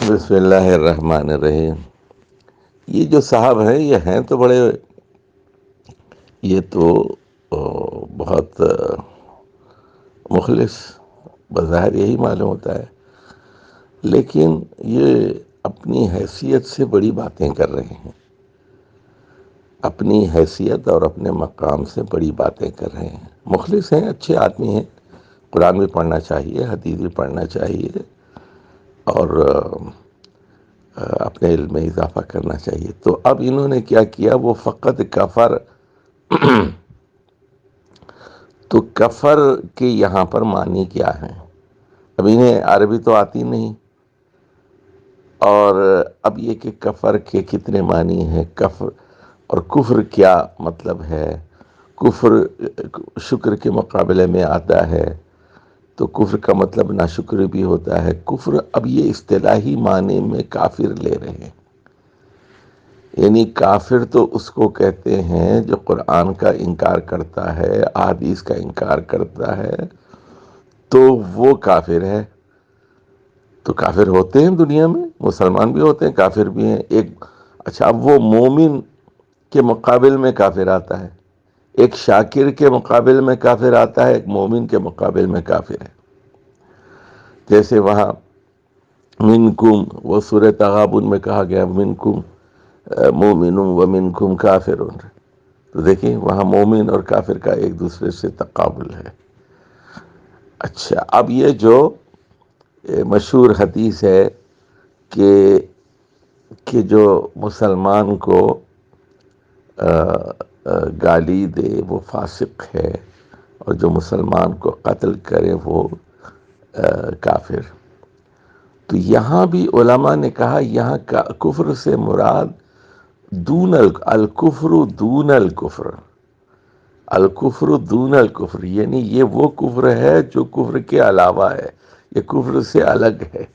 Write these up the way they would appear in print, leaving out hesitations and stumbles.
بسم اللہ الرحمن الرحیم۔ یہ جو صاحب ہیں یہ ہیں تو بڑے، یہ تو بہت مخلص بظاہر یہی معلوم ہوتا ہے، لیکن یہ اپنی حیثیت سے بڑی باتیں کر رہے ہیں، اپنی حیثیت اور اپنے مقام سے بڑی باتیں کر رہے ہیں۔ مخلص ہیں، اچھے آدمی ہیں، قرآن بھی پڑھنا چاہیے، حدیث بھی پڑھنا چاہیے، اور اپنے علم میں اضافہ کرنا چاہیے۔ تو اب انہوں نے کیا کیا، وہ فقط کفر، تو کفر کے یہاں پر معنی کیا ہے؟ اب انہیں عربی تو آتی نہیں، اور اب یہ کہ کفر کے کتنے معنی ہیں، کفر اور کفر کیا مطلب ہے؟ کفر شکر کے مقابلے میں آتا ہے، تو کفر کا مطلب ناشکر بھی ہوتا ہے۔ کفر اب یہ اصطلاحی معنی میں کافر لے رہے ہیں، یعنی کافر تو اس کو کہتے ہیں جو قرآن کا انکار کرتا ہے، احادیث کا انکار کرتا ہے، تو وہ کافر ہے۔ تو کافر ہوتے ہیں دنیا میں، مسلمان بھی ہوتے ہیں، کافر بھی ہیں۔ اچھا، اب وہ مومن کے مقابل میں کافر آتا ہے، ایک شاکر کے مقابل میں کافر آتا ہے، ایک مومن کے مقابل میں کافر ہے۔ جیسے وہاں منکم، وہ سورہ تغابن میں کہا گیا منکم مومن و منکم کافرون، تو دیکھیں وہاں مومن اور کافر کا ایک دوسرے سے تقابل ہے۔ اچھا، اب یہ جو مشہور حدیث ہے کہ جو مسلمان کو گالی دے وہ فاسق ہے، اور جو مسلمان کو قتل کرے وہ کافر۔ تو یہاں بھی علماء نے کہا یہاں کا کفر سے مراد دون الکفر دون الکفر، الکفر دون الکفر، یعنی یہ وہ کفر ہے جو کفر کے علاوہ ہے، یہ کفر سے الگ ہے۔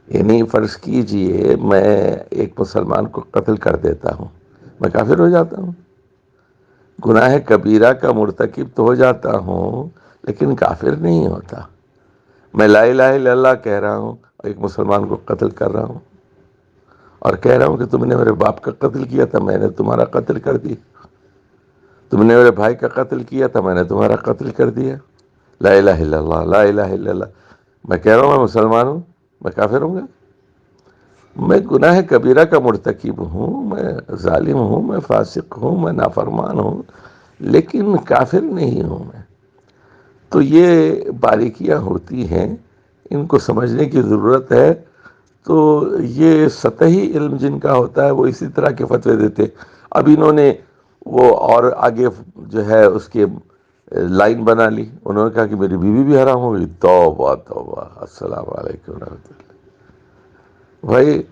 یعنی فرض کیجئے میں ایک مسلمان کو قتل کر دیتا ہوں، میں کافر ہو جاتا ہوں، گناہ کبیرہ کا مرتکب تو ہو جاتا ہوں لیکن کافر نہیں ہوتا۔ میں لا الہ الا اللہ کہہ رہا ہوں، ایک مسلمان کو قتل کر رہا ہوں، اور کہہ رہا ہوں کہ تم نے میرے باپ کا قتل کیا تھا، میں نے تمہارا قتل کر دیا، تم نے میرے بھائی کا قتل کیا تھا، میں نے تمہارا قتل کر دیا۔ لا الہ الا اللہ، لا الہ الا اللہ، میں کہہ رہا ہوں میں مسلمان ہوں، میں کافر ہوں گا؟ میں گناہ کبیرہ کا مرتکب ہوں، میں ظالم ہوں، میں فاسق ہوں، میں نافرمان ہوں، لیکن کافر نہیں ہوں میں۔ تو یہ باریکیاں ہوتی ہیں، ان کو سمجھنے کی ضرورت ہے۔ تو یہ سطحی علم جن کا ہوتا ہے وہ اسی طرح کے فتوے دیتے۔ اب انہوں نے وہ اور آگے جو ہے اس کے لائن بنا لی، انہوں نے کہا کہ میری بیوی بھی حرام ہو گئی۔ توبہ توبہ، السلام علیکم ورحمۃ اللہ۔ بھائی،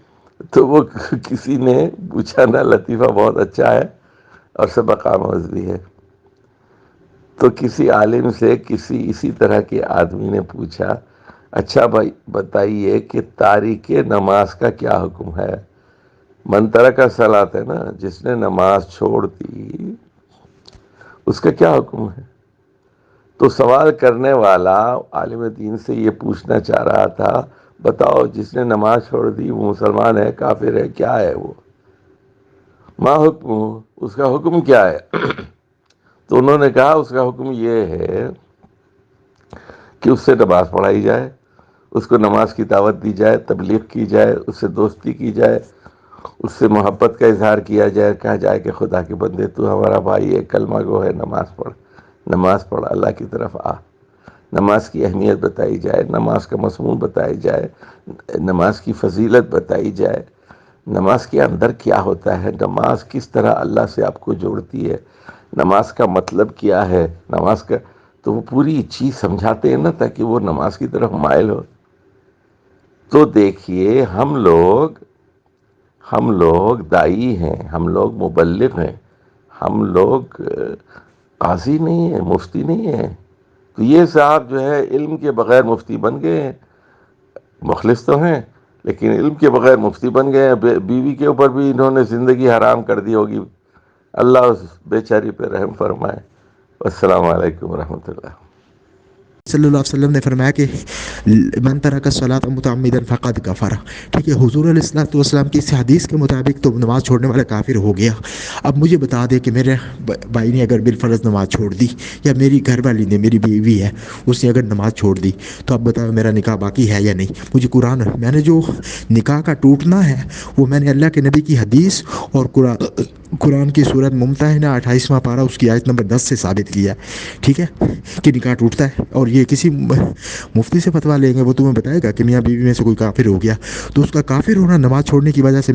تو وہ کسی نے پوچھا نا، لطیفہ بہت اچھا ہے اور سبق آموز بھی ہے۔ تو کسی عالم سے کسی اسی طرح کے آدمی نے پوچھا، اچھا بھائی بتائیے کہ تارک نماز کا کیا حکم ہے؟ من ترک الصلاۃ ہے نا، جس نے نماز چھوڑ دی اس کا کیا حکم ہے؟ تو سوال کرنے والا عالم دین سے یہ پوچھنا چاہ رہا تھا، بتاؤ جس نے نماز چھوڑ دی وہ مسلمان ہے، کافر ہے، کیا ہے وہ؟ ما حکم، اس کا حکم کیا ہے؟ تو انہوں نے کہا اس کا حکم یہ ہے کہ اس سے نماز پڑھائی جائے، اس کو نماز کی دعوت دی جائے، تبلیغ کی جائے، اس سے دوستی کی جائے، اس سے محبت کا اظہار کیا جائے، کہا جائے کہ خدا کے بندے تو ہمارا بھائی ہے، کلمہ گو ہے، نماز پڑھ، نماز پڑھ، اللہ کی طرف آ، نماز کی اہمیت بتائی جائے، نماز کا مضمون بتائی جائے، نماز کی فضیلت بتائی جائے، نماز کے اندر کیا ہوتا ہے، نماز کس طرح اللہ سے آپ کو جوڑتی ہے، نماز کا مطلب کیا ہے، نماز کا، تو وہ پوری چیز سمجھاتے ہیں نا تاکہ وہ نماز کی طرف مائل ہو۔ تو دیکھیے ہم لوگ داعی ہیں، ہم لوگ مبلغ ہیں، ہم لوگ قاضی نہیں ہیں، مفتی نہیں ہیں۔ تو یہ صاحب جو ہے علم کے بغیر مفتی بن گئے ہیں، مخلص تو ہیں لیکن علم کے بغیر مفتی بن گئے ہیں۔ بیوی کے اوپر بھی انہوں نے زندگی حرام کر دی ہوگی، اللہ اس بیچاری پہ رحم فرمائے۔ السلام علیکم ورحمۃ اللہ۔ صلی اللہ علیہ وسلم نے فرمایا کہ من ترک الصلاۃ متعمدا فقد کفر. ٹھیک ہے، حضور علیہ الصلوۃ والسلام کی اس حدیث کے مطابق تو نماز چھوڑنے والا کافر ہو گیا. اب مجھے بتا دے کہ میرے بھائی نے اگر بالفرض نماز چھوڑ دی، یا میری گھر والی نے، میری بیوی ہے، اس نے اگر نماز چھوڑ دی، تو اب بتاؤ میرا نکاح باقی ہے یا نہیں؟ مجھے قرآن، میں نے جو نکاح کا ٹوٹنا ہے وہ میں نے اللہ کے نبی کی حدیث اور قرآن کی سورت ممتحنہ 28واں پارہ اس کی آیت نمبر 10 سے ثابت کیا ہے. ٹھیک ہے، کہ نکاح ٹوٹتا ہے. اور یہ کسی مفتی سے فتویٰ لیں گے، وہ تمہیں بتائے گا کہ میاں بیوی میں سے کوئی کافر ہو گیا، تو اس کا کافر ہونا نماز چھوڑنے کی وجہ سے